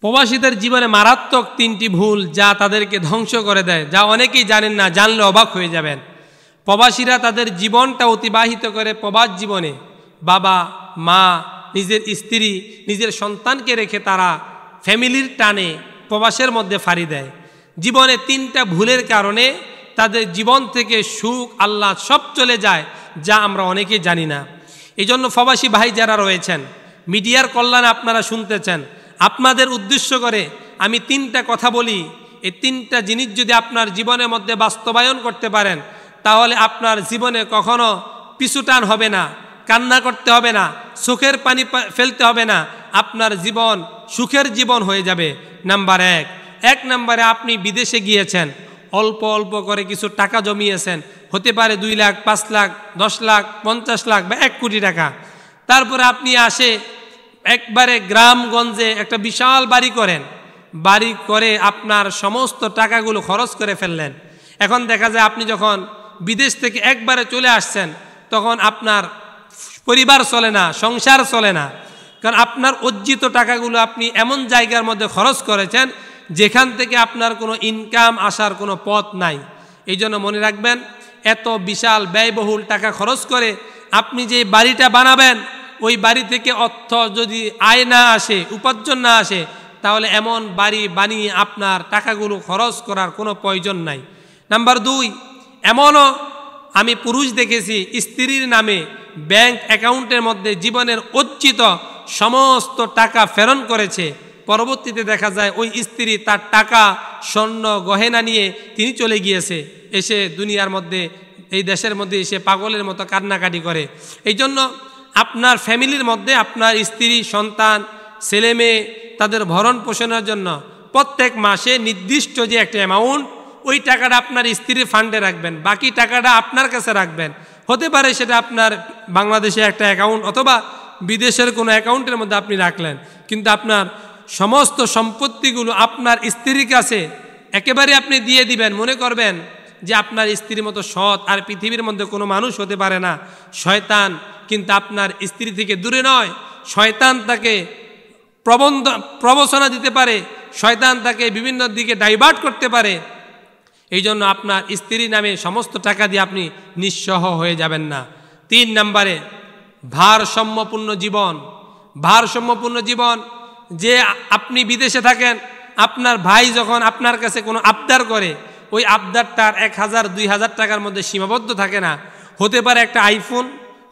প্রবাসীদের জীবনে মারাত্মক তিনটি ভুল যা তাদেরকে ধ্বংস করে দেয়, যা অনেকেই জানেন না, জানলে অবাক হয়ে যাবেন। প্রবাসীরা তাদের জীবনটা অতিবাহিত করে প্রবাস জীবনে বাবা মা, নিজের স্ত্রী, নিজের সন্তানকে রেখে তারা ফ্যামিলির টানে প্রবাসের মধ্যে ফাড়ি দেয়। জীবনে তিনটা ভুলের কারণে তাদের জীবন থেকে সুখ আল্লাহ সব চলে যায়, যা আমরা অনেকেই জানি না। এই জন্য প্রবাসী ভাই যারা রয়েছেন, মিডিয়ার কল্যাণে আপনারা শুনতেছেন, আপনাদের উদ্দেশ্য করে আমি তিনটা কথা বলি। এই তিনটা জিনিস যদি আপনার জীবনের মধ্যে বাস্তবায়ন করতে পারেন, তাহলে আপনার জীবনে কখনো পিছুটান হবে না, কান্না করতে হবে না, চোখের পানি ফেলতে হবে না, আপনার জীবন সুখের জীবন হয়ে যাবে। নাম্বার এক নম্বরে আপনি বিদেশে গিয়েছেন, অল্প অল্প করে কিছু টাকা জমিয়েছেন, হতে পারে 2 লাখ, 5 লাখ, 10 লাখ, 50 লাখ বা 1 কোটি টাকা। তারপরে আপনি একবারে গ্রামগঞ্জে একটা বিশাল বাড়ি করেন, বাড়ি করে আপনার সমস্ত টাকাগুলো খরচ করে ফেললেন। এখন দেখা যায় আপনি যখন বিদেশ থেকে একবারে চলে আসছেন, তখন আপনার পরিবার চলে না, সংসার চলে না, কারণ আপনার অর্জিত টাকাগুলো আপনি এমন জায়গার মধ্যে খরচ করেছেন যেখান থেকে আপনার কোনো ইনকাম আসার কোনো পথ নাই। এই জন্য মনে রাখবেন, এত বিশাল ব্যয়বহুল টাকা খরচ করে আপনি যে বাড়িটা বানাবেন, ওই বাড়ি থেকে অর্থ যদি আয় না আসে, উপার্জন না আসে, তাহলে এমন বাড়ি বানিয়ে আপনার টাকাগুলো খরচ করার কোনো প্রয়োজন নাই। নাম্বার 2, এমনও আমি পুরুষ দেখেছি স্ত্রীর নামে ব্যাংক অ্যাকাউন্টের মধ্যে জীবনের অর্জিত সমস্ত টাকা প্রেরণ করেছে। পরবর্তীতে দেখা যায় ওই স্ত্রী তার টাকা, স্বর্ণ, গহেনা নিয়ে তিনি চলে গিয়েছে, এসে দুনিয়ার মধ্যে, এই দেশের মধ্যে এসে পাগলের মতো কান্নাকাটি করে। এই জন্য আপনার ফ্যামিলির মধ্যে আপনার স্ত্রী, সন্তান, ছেলে মেয়ে, তাদের ভরণ পোষণের জন্য প্রত্যেক মাসে নির্দিষ্ট যে একটা অ্যামাউন্ট, ওই টাকাটা আপনার স্ত্রীর ফান্ডে রাখবেন, বাকি টাকাটা আপনার কাছে রাখবেন। হতে পারে সেটা আপনার বাংলাদেশে একটা অ্যাকাউন্ট অথবা বিদেশের কোনো অ্যাকাউন্টের মধ্যে আপনি রাখলেন, কিন্তু আপনার সমস্ত সম্পত্তিগুলো আপনার স্ত্রীর কাছে একেবারে আপনি দিয়ে দিবেন। মনে করবেন যে আপনার স্ত্রীর মতো সৎ আর পৃথিবীর মধ্যে কোনো মানুষ হতে পারে না। শয়তান কিন্তু আপনার স্ত্রী থেকে দূরে নয়, শয়তান তাকে প্রবঞ্চনা দিতে পারে, শয়তান তাকে বিভিন্ন দিকে ডাইভার্ট করতে পারে। এই জন্য আপনার স্ত্রীর নামে সমস্ত টাকা দিয়ে আপনি নিঃস্ব হয়ে যাবেন না। 3 নম্বরে ভারসাম্যপূর্ণ জীবন। ভারসাম্যপূর্ণ জীবন, যে আপনি বিদেশে থাকেন, আপনার ভাই যখন আপনার কাছে কোনো আবদার করে, ওই আবদারটার 1000, 2000 টাকার মধ্যে সীমাবদ্ধ থাকে না। হতে পারে একটা আইফোন,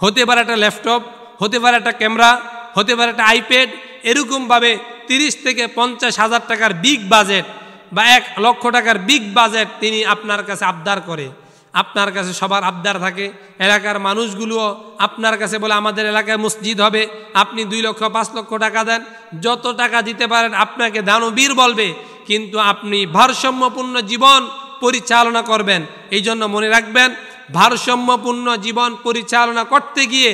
হতে পারে একটা ল্যাপটপ, হতে পারে একটা ক্যামেরা, হতে পারে একটা আইপ্যাড। এরকমভাবে 30 থেকে 50,000 টাকার বিগ বাজেট বা 1 লক্ষ টাকার বিগ বাজেট তিনি আপনার কাছে আবদার করে। আপনার কাছে সবার আবদার থাকে, এলাকার মানুষগুলোও আপনার কাছে বলে আমাদের এলাকায় মসজিদ হবে, আপনি 2 লক্ষ 5 লক্ষ টাকা দেন, যত টাকা দিতে পারেন আপনাকে দানবীর বলবে, কিন্তু আপনি ভারসাম্যপূর্ণ জীবন পরিচালনা করবেন। এই জন্য মনে রাখবেন, ভারসাম্যপূর্ণ জীবন পরিচালনা করতে গিয়ে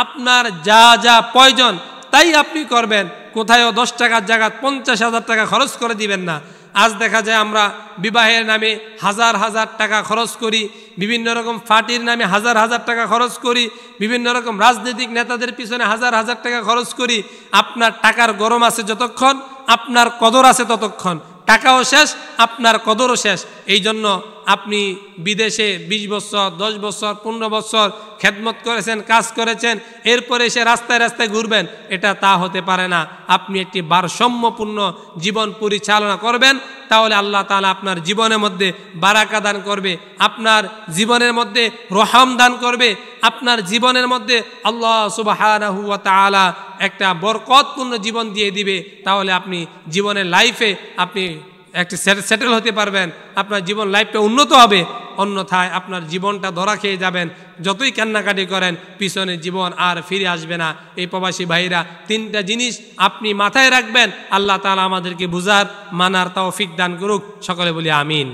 আপনার যা যা প্রয়োজন তাই আপনি করবেন। কোথায়ও 10 টাকার জায়গা 50,000 টাকা খরচ করে দিবেন না। আজ দেখা যায় আমরা বিবাহের নামে হাজার হাজার টাকা খরচ করি, বিভিন্ন রকম পার্টির নামে হাজার হাজার টাকা খরচ করি, বিভিন্ন রকম রাজনৈতিক নেতাদের পিছনে হাজার হাজার টাকা খরচ করি। আপনার টাকার গরম আছে যতক্ষণ, আপনার কদর আছে ততক্ষণ। টাকাও শেষ, আপনার কদরও শেষ। এই জন্য আপনি বিদেশে 20 বছর, 10 বছর, 15 বছর খেদমত করেছেন, কাজ করেছেন, এরপরে এসে রাস্তায় রাস্তায় ঘুরবেন, এটা তা হতে পারে না। আপনি একটি ভারসাম্যপূর্ণ জীবন পরিচালনা করবেন, তাহলে আল্লাহ তাআলা আপনার জীবনের মধ্যে বারাকা দান করবে, আপনার জীবনের মধ্যে রহম দান করবে, আপনার জীবনের মধ্যে আল্লাহ সুবহানাহু ওয়া তাআলা একটা বরকতপূর্ণ জীবন দিয়ে দিবে। তাহলে আপনি জীবনের লাইফে আপনি একটা সেটেল হতে পারবেন, আপনার জীবন লাইফটা উন্নত হবে। অন্যথায় আপনার জীবনটা ধরা খেয়ে যাবেন। যতই কান্নাকাটি করেন, পিছনে জীবন আর ফিরে আসবে না। এই প্রবাসী ভাইরা 3টা জিনিস আপনি মাথায় রাখবেন। আল্লাহ তাআলা আমাদেরকে বুঝার, মানার তৌফিক দান করুক। সকলে বলি আমিন।